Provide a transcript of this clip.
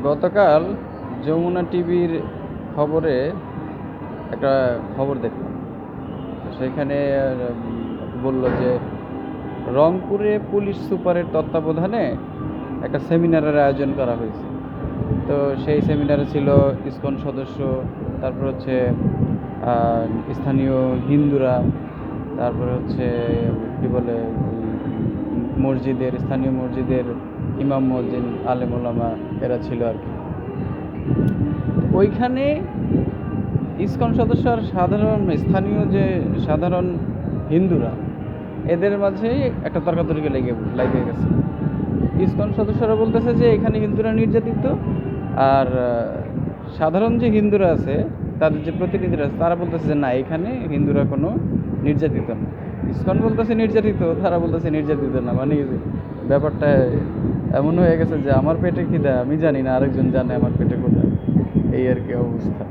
গতকাল যমুনা টিভির খবরে একটা খবর দেখলাম। সেখানে বলল যে রংপুরে পুলিশ সুপারের তত্ত্বাবধানে একটা সেমিনারের আয়োজন করা হয়েছে। তো সেই সেমিনারে ছিল ইসকন সদস্য, তারপর হচ্ছে স্থানীয় হিন্দুরা, তারপরে হচ্ছে কি বলে স্থানীয় মসজিদের ইমাম মুয়াজ্জিন আলেম ওলামা এরা ছিল আর কি। ওইখানে ইসকন সদস্য আর স্থানীয় যে সাধারণ হিন্দুরা, এদের মাঝে একটা তর্কাতর্কি লেগে গেছে। ইসকন সদস্যরা বলতেছে যে এখানে হিন্দুরা নির্যাতিত, আর সাধারণ যে হিন্দুরা আছে, তাদের যে প্রতিনিধিরা আছে, তারা বলতেছে যে না, এখানে হিন্দুরা কোনো নির্যাতিত না। ইসকন বলতেছে নির্যাতিত, তারা বলতেছে নির্যাতিত না। মানে ব্যাপারটা এমন হয়ে গেছে যে আমার পেটে খিদা আমি জানি না, আরেকজন জানে আমার পেটে ক্ষুধা, এই আর কি অবস্থা।